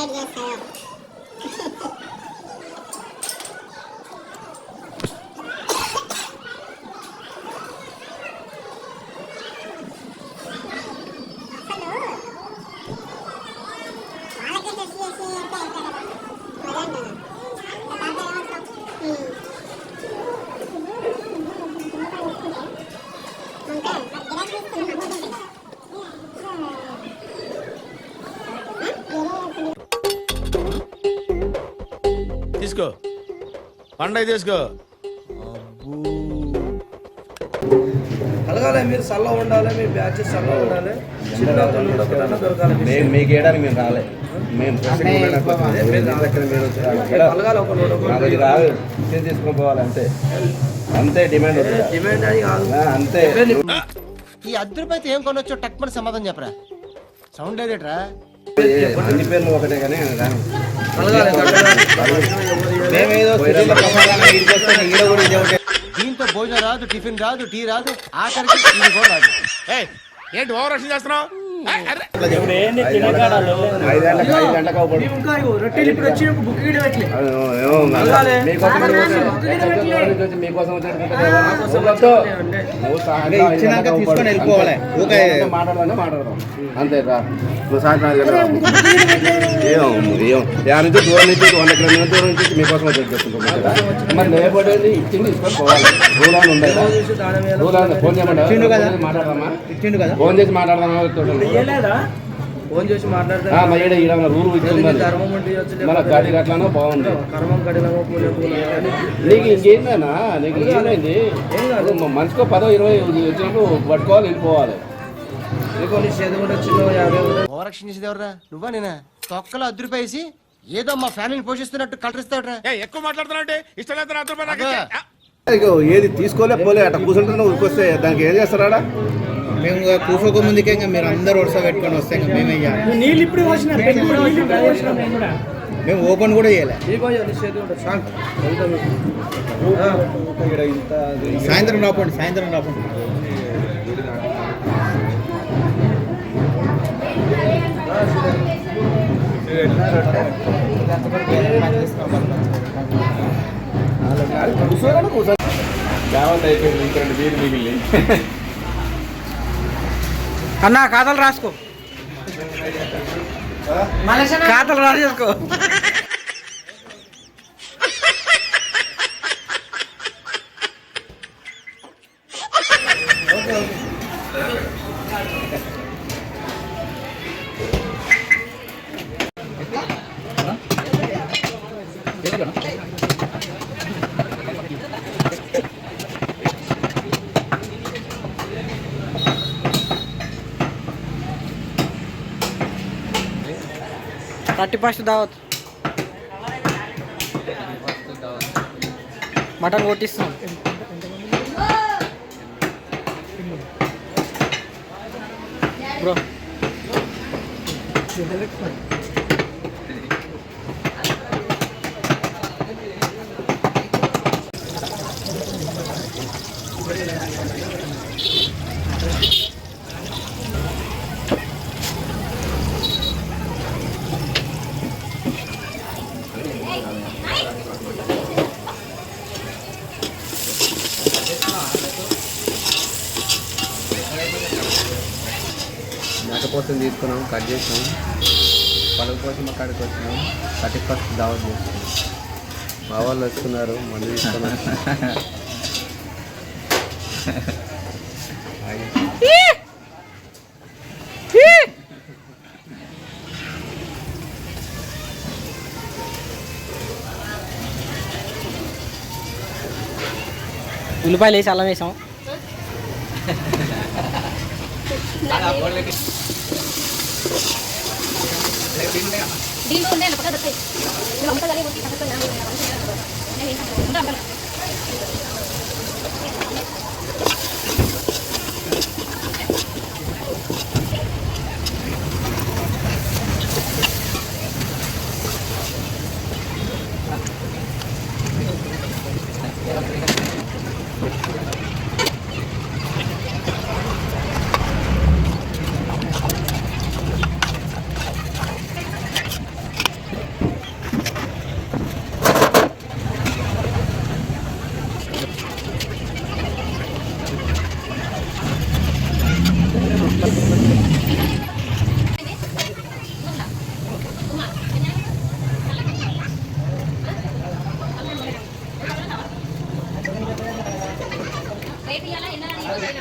Divide చేస్తాయో. తీసుకో పండగ తీసుకో. కలగాలి, మీరు చల్ల ఉండాలి, మీ బ్యాచెస్ చల్ల ఉండాలి. మీకు వేయడానికి మేము రాలే, మేము రాదు తీసుకొని పోవాలి అంతే. అంతే డిమాండ్ డిమాండ్ అని కాదు అంతే. ఈ ₹10 ఏం కొనొచ్చో టక్ మన సమాధానం చెప్పరా. సౌండ్ లేదేట్రా. అన్ని పేర్లు ఒకటే కానీ దీంతో భోజనం రాదు, టిఫిన్ రాదు, టీ రాదు, ఆఖరికి ఇది కూడా రాదు. ఏంటి ఓవర్ రక్షణ చేస్తున్నావు? మీకోసం తీసుకొని వెళ్ళిపోవాలి. మాట్లాడదాం అంతే. నువ్వు సాయంత్రం నుంచి దూరం నుంచి 100 కిలోమీటర్ల దూరం నుంచి మీకోసం వచ్చి మరి లేకపోతే ఇచ్చింది తీసుకొని పోవాలి. రూల్ ఉండదు. రూల్ ఫోన్ చేయమంటే మాట్లాడదామా? ఫోన్ చేసి మాట్లాడదామా? ఫోన్ చేసి మాట్లాడతారు. రూల్ మన గాడి గట్లనో బాగుంది. నీకు ఇంకేందన్నా, నీకు ఏమైంది? మనిషికో 10-20 వచ్చినప్పుడు పట్టుకోవాలి, వెళ్ళిపోవాలి. ఓవరాక్షన్ చేసేది ఎవర్రా? నువ్వా నేనా? తొక్కలో ₹10 ఏదో మా ఫ్యామిలీని పోషిస్తున్నట్టు కలరిస్తాడ్రా. ఎక్కువ మాట్లాడుతున్నా ఇష్టం. ఏది తీసుకోలే పోలే అట్లా కూర్చుంటున్నా ఊరికొస్తే దానికి ఏం చేస్తారా? మేము కూర్చోక ముందుకే మీరు అందరు వరుస పెట్టుకొని వస్తే మేమే నీళ్ళు ఇప్పుడు మేము ఓపెన్ కూడా చేయలే. సాయంత్రం రాపండి, సాయంత్రం రాపండి. అన్నా ఖాతాలు రాసుకో, ఖాతాలు రాసేసుకో. फर्स्ट दावत मटन कोटिस्तां ब्रो. మేకపోతం తీసుకున్నాం, కట్ చేసినాం, పలుకు కోసం అక్కడికి వచ్చినాం. 31st దావత్ చేస్తున్నాం. మా వాళ్ళు వస్తున్నారు, మందు తీసుకున్నారు. ఉల్లిపాయలు వేసి అల్లం వేసాం.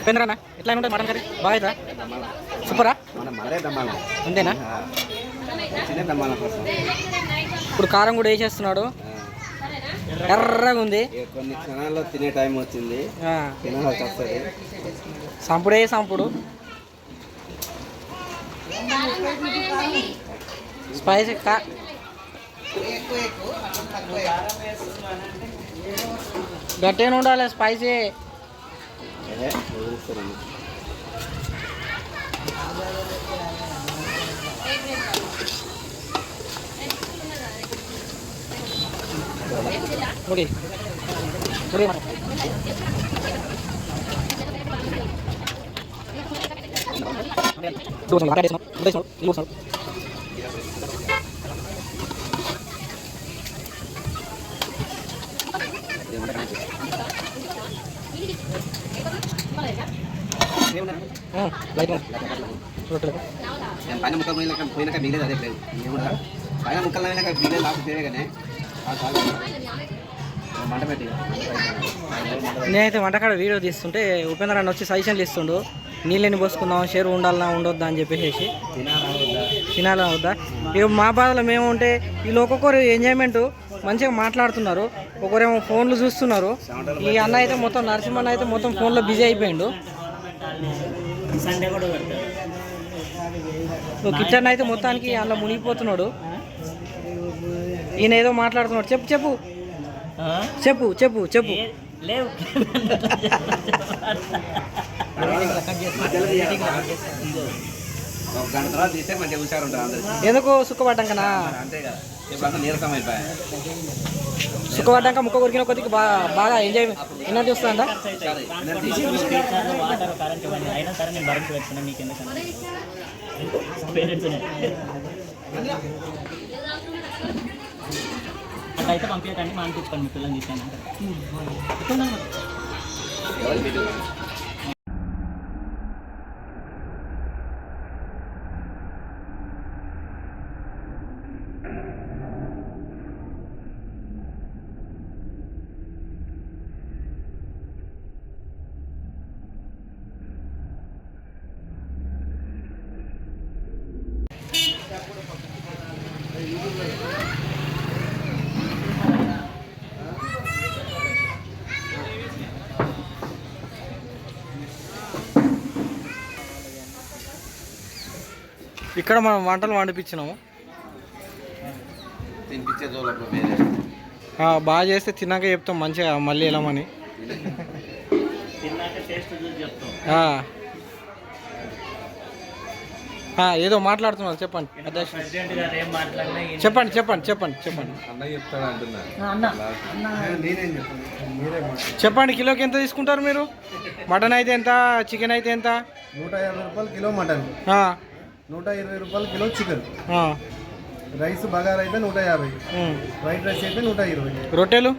ఉపేంద్రనా ఎట్లా ఉంటుంది మటన్ కర్రీ బాగా అవుతుందా సూపరా మన మరే దమ్మాల అంతేనా చిన్న దమ్మాల కోసం ఇప్పుడు కారం కూడా వేసేస్తున్నాడు ఎర్రగా ఉంది కొన్ని క్షణాల్లో తినే టైం వచ్చింది తినాల్సి వస్తుంది సంపుడే సంపుడు స్పైసీ గట్టిగా ఉండాలి స్పైసీ ముడి ముడి పైన ముక్కలు పోయినాక మిగిలేదు అదే లేదు నేను కూడా పైన ముక్కలు అయినాక మిగిలేదు లాస్ట్ తేవే కానీ మంట పెట్టి నేనైతే వంటకాడ వీడియో తీస్తుంటే ఉపేంద్ర అన్న వచ్చి సజెషన్లు ఇస్తుండు నీళ్ళని పోసుకుందాం షేరు ఉండాలన్నా ఉండొద్దా అని చెప్పేసి తినాలా వద్దా ఇక మా బాధలో మేము ఉంటే వీళ్ళు ఒక్కొక్కరు ఎంజాయ్మెంట్ మంచిగా మాట్లాడుతున్నారు ఒకరేమో ఫోన్లు చూస్తున్నారు ఈ అన్న అయితే మొత్తం నరసింహన్న అయితే మొత్తం ఫోన్లో బిజీ అయిపోయిండు కిచెన్ అయితే మొత్తానికి అందులో మునిగిపోతున్నాడు ఈయన ఏదో మాట్లాడుతున్నాడు చెప్పు చెప్పు చెప్పు చెప్పు చెప్పు లేవు ఒక గంట తర్వాత తీస్తే మంచిగా హుషారు ఉంటారు అందరు ఎందుకు సుఖపడ్డాం కన్నా అంతే కదా ఇప్పుడు నీరసం అయిపోయాయి సుఖపడ్డాక ముక్క కొరికిన కొద్దికి బాగా ఎంజాయ్ ఎనర్జీ వస్తుందా వాటర్ కరెంట్ ఇవ్వండి అయినా సరే నేను భరించి పెట్టుకున్నా మీకు ఎందుకన్నా పేరెంట్స్ అట్లా అయితే పంపించకండి మా అనిపించుకోండి మీ పిల్లల్ని తీసుకొని ఇక్కడ మనం వంటలు వండిపించినాము తినిపించే జోలప్పుడు వేరే బాగా చేస్తే తిన్నాక చెప్తాం మంచిగా మళ్ళీ వెళ్ళమని తిన్నాక టేస్ట్ చూసి చెప్తాం ఏదో మాట్లాడుతున్నారు చెప్పండి ప్రెసిడెంట్ గారు ఏం మాట్లాడినా చెప్పండి చెప్పండి చెప్పండి చెప్పండి చెప్పండి కిలోకి ఎంత తీసుకుంటారు మీరు మటన్ అయితే ఎంత చికెన్ అయితే ఎంత 150 రూపాయలు కిలో మటన్ 120 రూపాయలు కిలో చికెన్ రైస్ బగారా అయితే 150 వైట్ రైస్ అయితే 120 రొట్టెలు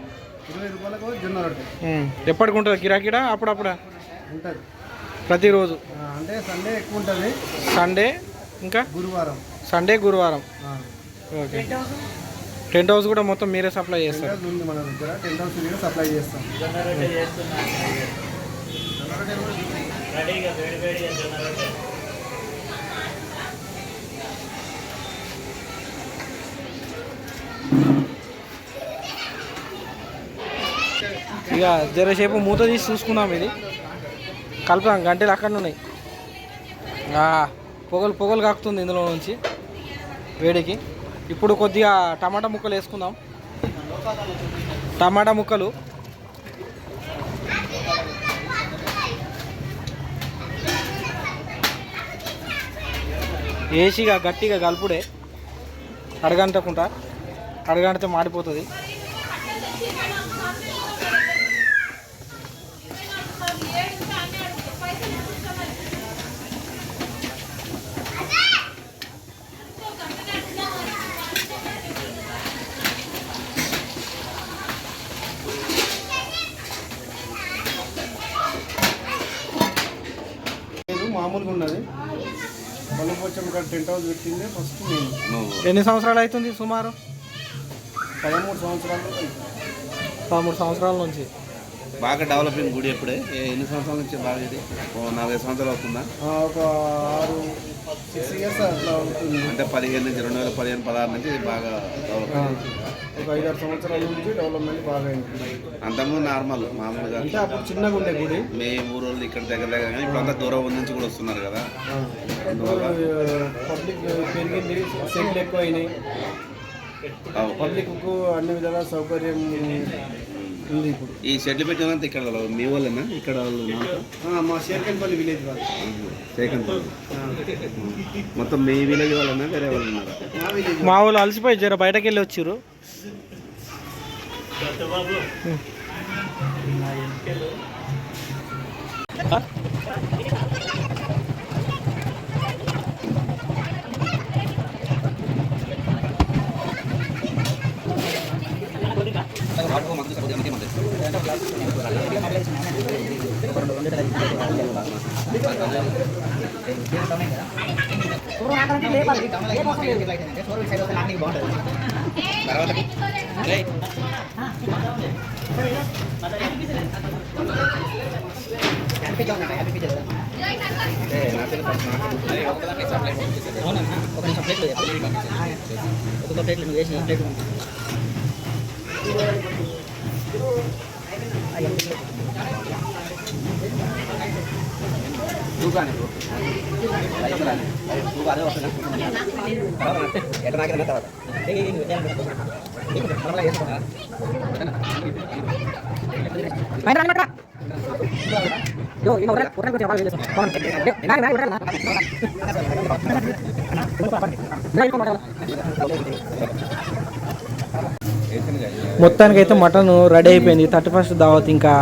20 రూపాయలకు జొన్న రొట్టె ఎప్పటికి ఉంటుంది గిరాకీడా అప్పుడప్పుడా ఉంటుంది ప్రతిరోజు అంటే సండే ఎక్కువ ఉంటుంది సండే ఇంకా గురువారం సండే గురువారం ఓకే టెంట్ హౌస్ కూడా మొత్తం మీరే సప్లై చేస్తారు ఉంది మన దగ్గర టెంట్ హౌస్ మీద సప్లై చేస్తాం రెడీగా వేడి వేడిగా జొన్న రొట్టె ఇక జరసేపు మూత తీసి చూసుకుందాం ఇది కలుపుదాం గంటలు అక్కడ ఉన్నాయి పొగలు పొగలు కాకుతుంది ఇందులో నుంచి వేడికి ఇప్పుడు కొద్దిగా టమాటా ముక్కలు వేసుకుందాం టమాటా ముక్కలు వేసిగా గట్టిగా కలుపుడే అడగంటకుండా అడగంటితే మాడిపోతుంది మామూలుగా ఉన్నది బలపోచం ఇక్కడ టెంట్ హౌస్ పెట్టిందే ఫస్ట్ నేను ఎన్ని సంవత్సరాలు అవుతుంది సుమారు 13 సంవత్సరాలు 13 సంవత్సరాల నుంచి బాగా డెవలపింగ్ గుడి ఎప్పుడే ఎన్ని సంవత్సరాల నుంచి బాగా ఇది 40 సంవత్సరాలు అవుతుందా? ఒక 6 ఇయర్స్ అట్లా అవుతుంది. అంటే 15 నుంచి 2015-16 నుంచి ఇది బాగా డెవలప్ ఒక 5-6 సంవత్సరాల నుంచి డెవలప్మెంట్ బాగా అయింది. అంతకుముందు నార్మల్ మామూలుగా అంటే అప్పుడు చిన్నగా ఉండే గుడి. మీ ఊరోళ్ళు ఇక్కడ దగ్గర కానీ ఇప్పుడు అంతా దూరం నుంచి కూడా వస్తున్నారు కదా. పబ్లిక్ పెరిగింది, సెంట్లు ఎక్కువ అయినాయి, పబ్లిక్కు అన్ని విధాల సౌకర్యం ఉంది. ఇప్పుడు ఈ షెడ్లు పెట్టినంత ఇక్కడ మీ వాళ్ళేనా? ఇక్కడ వాళ్ళు మా షేర్కన్పల్లి విలేజ్ వాళ్ళు. శేఖన్పల్లి మొత్తం మీ విలేజ్ వాళ్ళన్నా వేరే వాళ్ళు ఉన్నారా? మా వాళ్ళు అలసిపోయి జర బయటకు వెళ్ళి వచ్చారు. మొత్తానికైతే మటన్ రెడీ అయిపోయింది. 31st దావత్ ఇంకా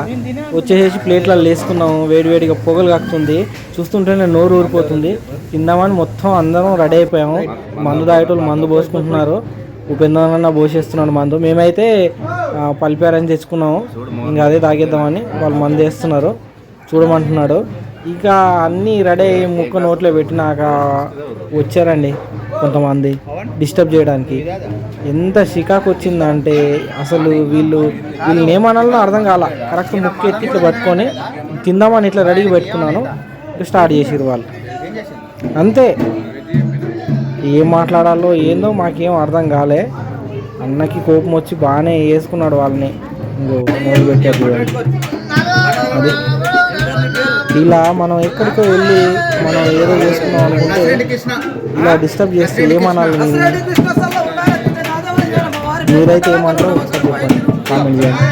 వచ్చేసి ప్లేట్లలో వేసుకున్నాము. వేడివేడిగా పొగలు కాకుతుంది, చూస్తుంటేనే నోరు ఊరిపోతుంది. తిందామని మొత్తం అందరం రెడీ అయిపోయాము. మందు తాగేటోళ్ళు మందు పోసుకుంటున్నారు, ఉపేంద్రన్న పోసేస్తున్నాడు మందు. మేమైతే పల్లిపారని తెచ్చుకున్నాము, ఇంకా అదే తాగేద్దామని వాళ్ళు మందు వేస్తున్నారు, చూడమంటున్నాడు. ఇక అన్నీ రెడీ అయ్యి ముక్క నోట్లో పెట్టినాక వచ్చారండి కొంతమంది డిస్టర్బ్ చేయడానికి. ఎంత షికాకు వచ్చిందంటే అసలు వీళ్ళని ఏమనాలో అర్థం కాల. కరెక్ట్ ముక్క ఎత్తి ఇట్లా పట్టుకొని తిందామని ఇట్లా రెడీగా పెట్టుకున్నాను, స్టార్ట్ చేసిరు వాళ్ళు. అంతే, ఏం మాట్లాడాలో ఏందో మాకేం అర్థం కాలే. అన్నకి కోపం వచ్చి బాగానే వేసుకున్నాడు వాళ్ళని. ఇంకో మొదలు పెట్టారు చూడండి. అది ఇలా మనం ఎక్కడికో వెళ్ళి మనం ఏదో చేసుకున్నాం అనుకుంటే ఇలా డిస్టర్బ్ చేస్తే ఏమనాలి? మీరైతే ఏమంటారో ఒకసారి చెప్పండి, కామెంట్ చేయండి.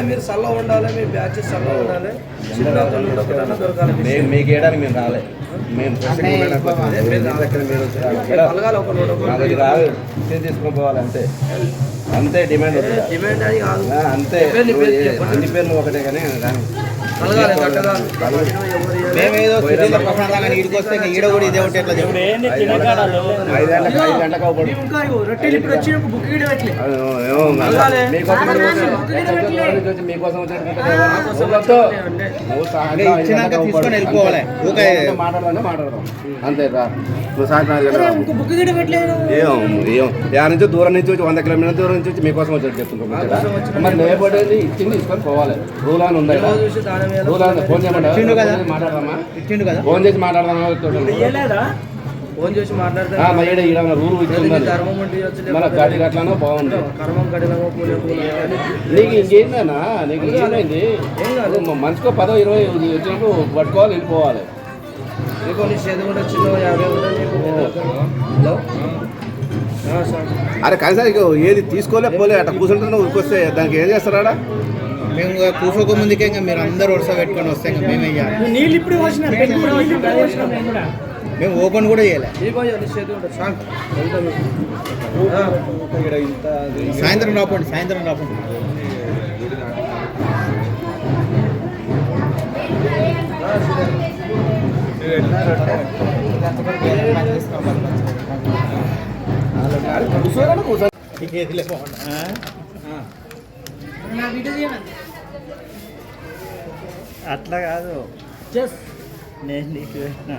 మీరు సల్ల ఉండాలి, మీ బ్యాచెస్ సల్ల ఉండాలి. మీకు వేయడానికి మేము రాలే, మేము తీసుకొని పోవాలి అంతే. అంతే డిమాండ్ అంతే. అన్ని పేర్లు ఒకటే కానీ మేమేదో ఈడికి వస్తే ఈడ కూడా ఇదే ఒకటి. ఎట్లా దూరం నుంచి వచ్చి మీకోసం మాట్లాడదాం అంతే రా నువ్వు సాయంత్రం నుంచి దూరం నుంచి వచ్చి 100 కిలోమీటర్ల దూరం నుంచి వచ్చి మీకోసం వచ్చి చెప్తుంటాం మరి లేబడేది ఇచ్చింది తీసుకొని పోవాలి రూల్ అని ఉందా రూల్ అని ఫోన్ చేయమంటారా మాట్లాడదామా ఫోన్ చేసి మాట్లాడదామా ఫోన్ చేసి మాట్లాడతా రూల్ మన గాడి గట్లనో బాగుంది నీకు ఇంకేందన్నా నీకు ఏమైంది మనిషికో 10-20 వచ్చినప్పుడు పట్టుకోవాలి వెళ్ళిపోవాలి అరే కనీసం ఏది తీసుకోలే పోలే అట్లా కూర్చుంటున్నా ఉరికొస్తే దానికి ఏం చేస్తారా మేము కూర్చోక ముందుకే ఇంకా మీరు అందరు వరుస పెట్టుకొని వస్తే ఇంకా మేము వెయ్యాలి నీళ్ళు ఇప్పుడు మేము ఓపెన్ కూడా చేయలే సాయంత్రం రాపండి అట్లా కాదు నేను నీకు పెట్టినా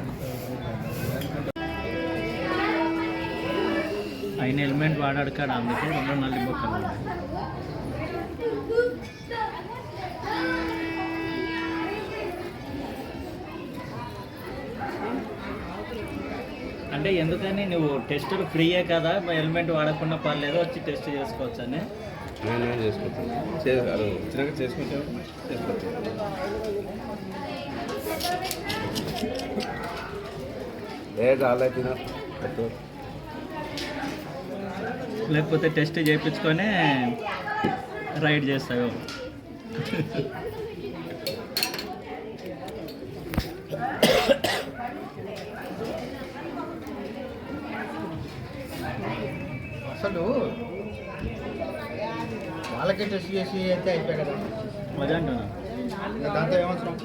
ఆయన హెల్మెట్ వాడాడు కాడ అందుకే 2 నల్లి బొక్కలు అంటే ఎందుకని నువ్వు టెస్టులు ఫ్రీయే కదా హెల్మెట్ వాడకుండా పర్లేదు వచ్చి టెస్ట్ చేసుకోవచ్చు అని నేను చేసుకుంటాను చేసుకుంటాను లేకపోతే టెస్ట్ చేయించుకొని రైడ్ చేస్తావు అసలు వాళ్ళకే టెస్ట్ చేసి అయితే అయిపోయాయి కదా మజా అంటున్నా దాంతో ఏమవసరం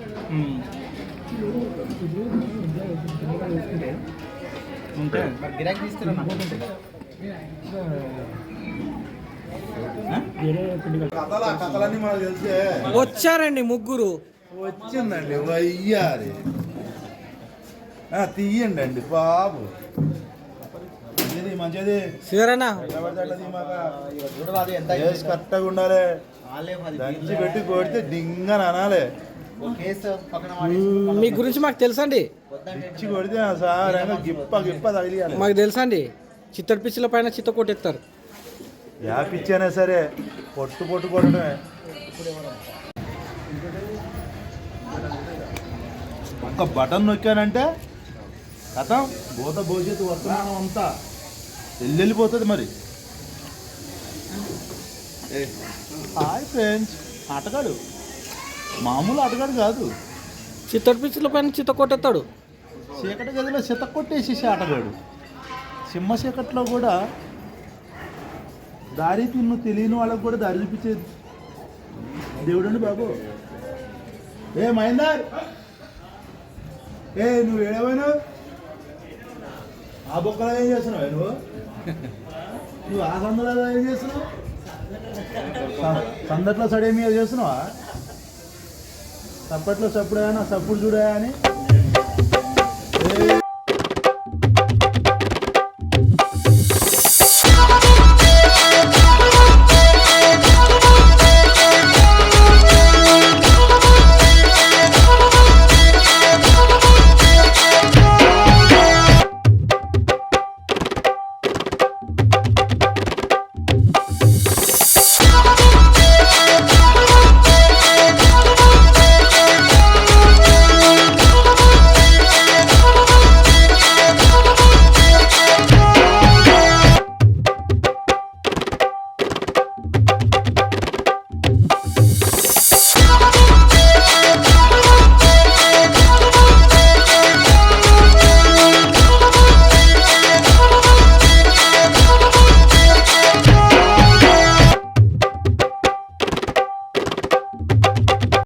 ఉంటే మరి గిరాకీ తీస్తున్నా కథలన్నీ మనకు తెలిసే వచ్చారండి ముగ్గురు వచ్చిందండి వయ్యారి తీయండి అండి బాబు మంచిది శివరన్నా కరెక్ట్గా ఉండాలి దంచి పెట్టి కొడితే డింగని అనాలి మీ గురించి మాకు తెలుసండి ఇచ్చి కొడితే సార్ గిప్ప తగిలియాలి మాకు తెలుసండి చిత్తడి పిచ్చిల పైన చిత్త కొట్టేస్తారు యా పిచ్చి అయినా సరే పొట్టు కొట్టడమే ఒక్క బటన్ నొక్కానంటే కథం భూత భవిష్యత్తు వర్తమానం అంతా వెళ్ళిపోతుంది మరి హాయ్ ఫ్రెండ్స్ ఆటగాడు మామూలు ఆటగాడు కాదు చిత్తడి పిచ్చిల పైన చిత్త కొట్టేస్తాడు చీకటి గదిలో చిత్త కొట్టేసేసి ఆటగాడు సింహ చీకట్లో కూడా దారి తిన్ను తెలియని వాళ్ళకు కూడా దారి చూపించేది దేవుడండి బాబు ఏ మహేందర్ నువ్వు ఏడవైనావు ఆ బొక్కలో ఏం చేస్తున్నావు నువ్వు ఆ సందులో ఏం చేస్తున్నావు సందట్లో సడేమి చేస్తున్నావా చప్పట్లో చప్పుడా సప్పుడు చూడా అని